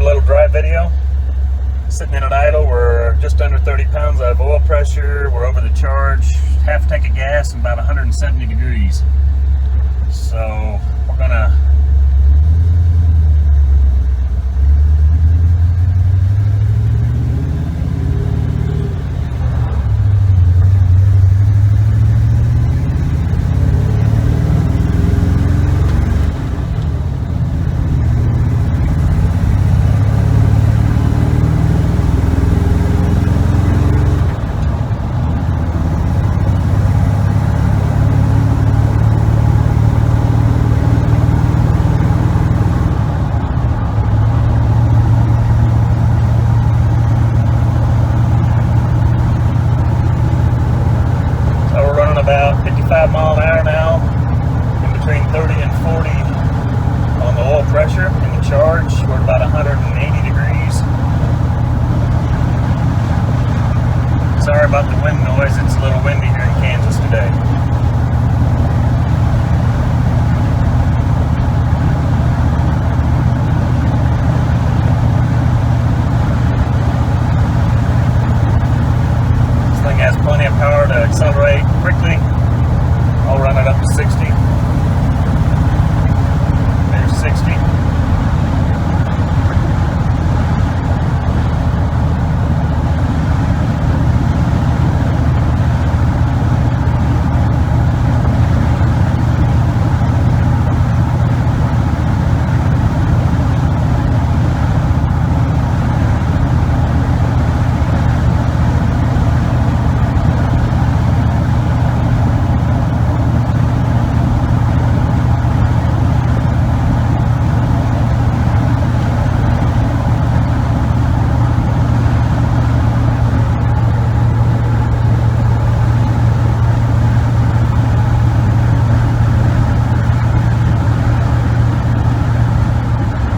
little drive video. Sitting in an idle, we're just under 30 pounds out of oil pressure, we're over the charge, half tank of gas and about 170 degrees. So we're gonna about 55 mile an hour now, in between 30 and 40 on the oil pressure. In the charge, we're at about 180 degrees. Sorry about the wind noise, it's a little windy here in Kansas today. This thing has plenty of power to accelerate quickly. I'll run it up to 60. There's 60.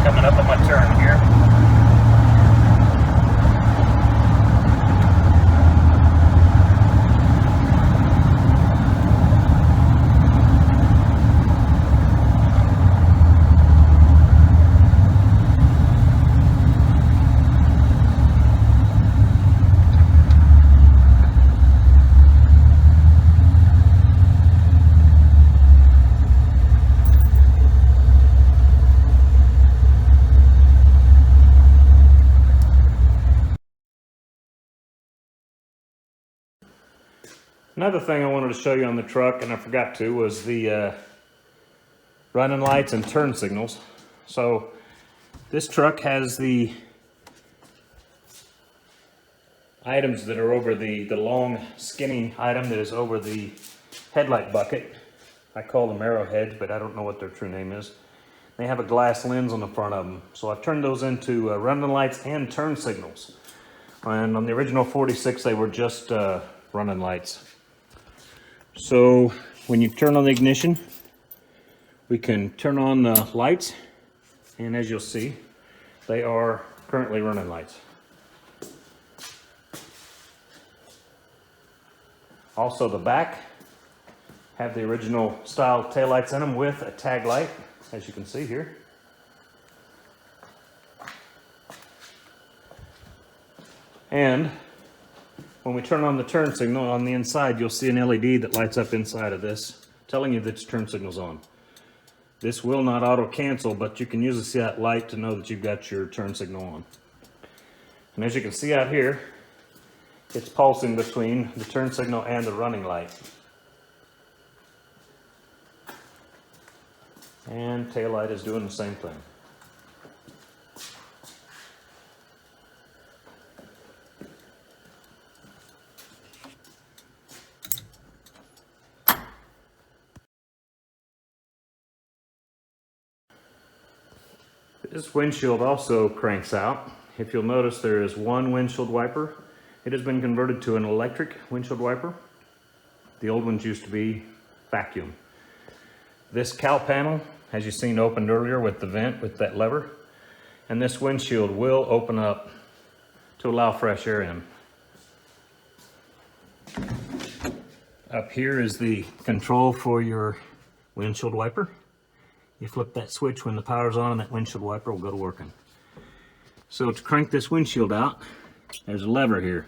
Coming up on my turn here. Another thing I wanted to show you on the truck, and I forgot to, was the running lights and turn signals. So this truck has the items that are over the long skinny item that is over the headlight bucket. I call them arrowheads, but I don't know what their true name is. They have a glass lens on the front of them. So I've turned those into running lights and turn signals. And on the original 46, they were just running lights. So when you turn on the ignition, we can turn on the lights, and as you'll see, they are currently running lights. Also, the back have the original style taillights in them with a tag light, as you can see here. And when we turn on the turn signal on the inside, you'll see an LED that lights up inside of this, telling you that your turn signal's on. This will not auto cancel, but you can usually see that light to know that you've got your turn signal on. And as you can see out here, it's pulsing between the turn signal and the running light. And tail light is doing the same thing. This windshield also cranks out. If you'll notice, there is one windshield wiper. It has been converted to an electric windshield wiper. The old ones used to be vacuum. This cowl panel, as you've seen, opened earlier with the vent with that lever. And this windshield will open up to allow fresh air in. Up here is the control for your windshield wiper. You flip that switch when the power's on and that windshield wiper will go to working. So to crank this windshield out, there's a lever here.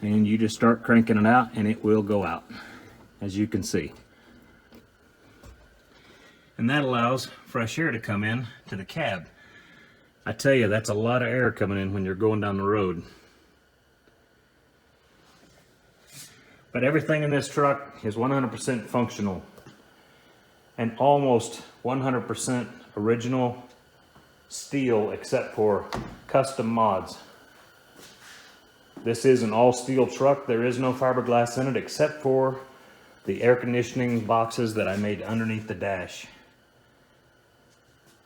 And you just start cranking it out and it will go out, as you can see. And that allows fresh air to come in to the cab. I tell you, that's a lot of air coming in when you're going down the road. But everything in this truck is 100% functional and almost 100% original steel except for custom mods. This is an all steel truck. There is no fiberglass in it except for the air conditioning boxes that I made underneath the dash.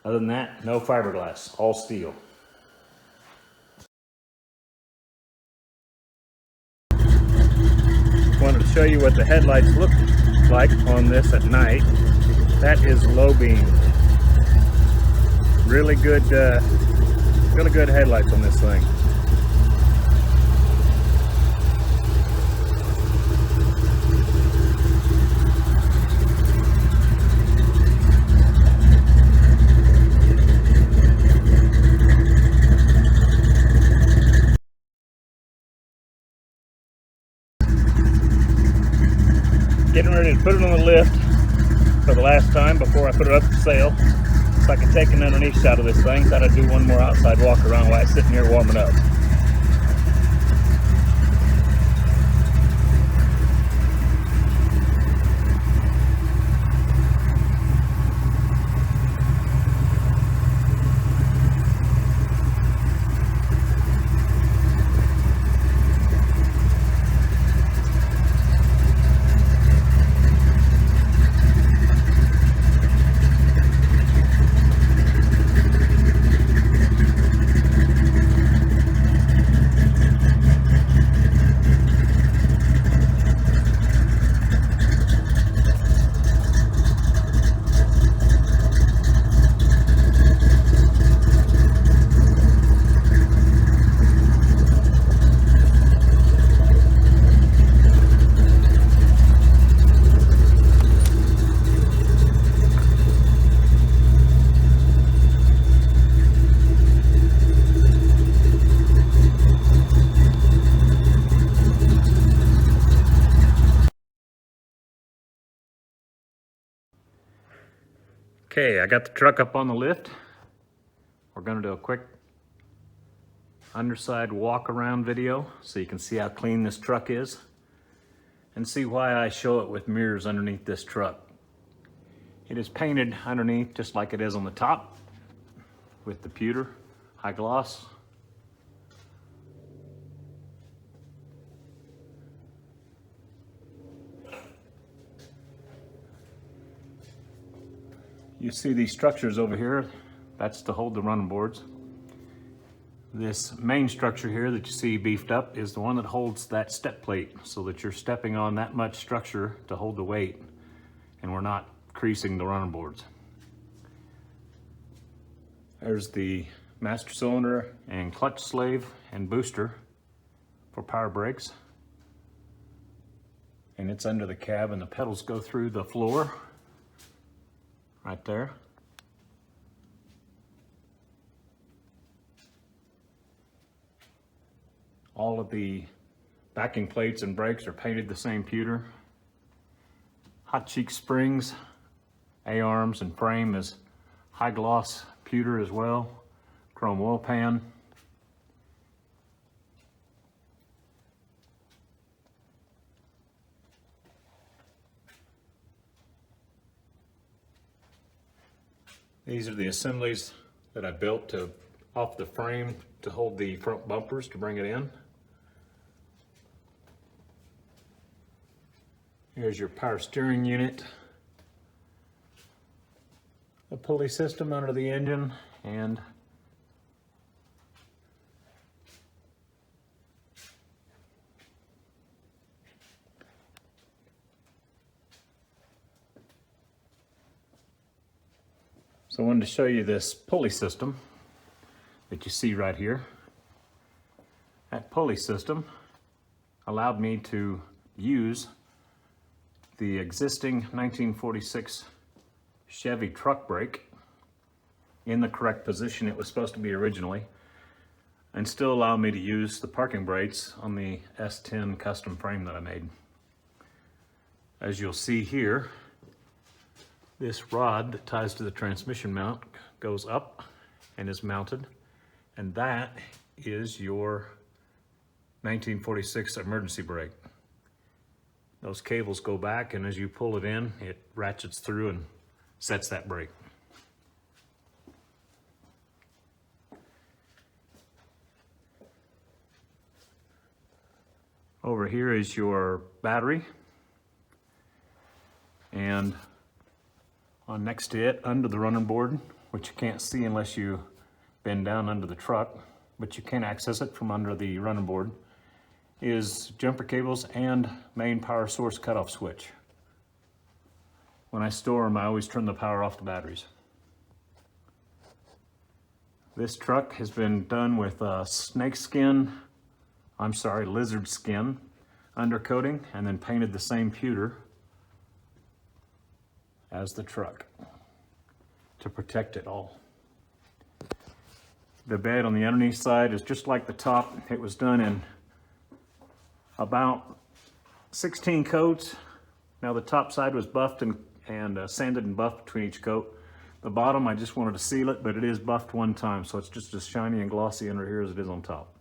Other than that, no fiberglass, all steel. Wanted to show you what the headlights look like on this at night. That is low beam. Really good headlights on this thing. Getting ready to put it on the lift for the last time before I put it up for sale. So I can take an underneath shot of this thing. Thought I'd do one more outside walk around while I'm sitting here warming up. Okay, I got the truck up on the lift. We're gonna do a quick underside walk around video so you can see how clean this truck is and see why I show it with mirrors underneath this truck. It is painted underneath just like it is on the top with the pewter, high gloss. You see these structures over here, that's to hold the running boards. This main structure here that you see beefed up is the one that holds that step plate so that you're stepping on that much structure to hold the weight and we're not creasing the running boards. There's the master cylinder and clutch slave and booster for power brakes. And it's under the cab and the pedals go through the floor. Right there. All of the backing plates and brakes are painted the same pewter. Hot cheek springs, A-arms and frame is high gloss pewter as well. Chrome oil pan. These are the assemblies that I built off the frame to hold the front bumpers to bring it in. Here's your power steering unit, a pulley system under the engine, and so I wanted to show you this pulley system that you see right here. That pulley system allowed me to use the existing 1946 Chevy truck brake in the correct position it was supposed to be originally. and still allow me to use the parking brakes on the S10 custom frame that I made. As you'll see here, this rod that ties to the transmission mount goes up and is mounted, and that is your 1946 emergency brake. Those cables go back, and as you pull it in, it ratchets through and sets that brake. Over here is your battery, and on next to it, under the running board, which you can't see unless you bend down under the truck, but you can access it from under the running board, is jumper cables and main power source cutoff switch. When I store them, I always turn the power off the batteries. This truck has been done with lizard skin undercoating, and then painted the same pewter as the truck to protect it all. The bed on the underneath side is just like the top. It was done in about 16 coats. Now the top side was buffed and sanded and buffed between each coat. The bottom, I just wanted to seal it, but it is buffed one time, so it's just as shiny and glossy under here as it is on top.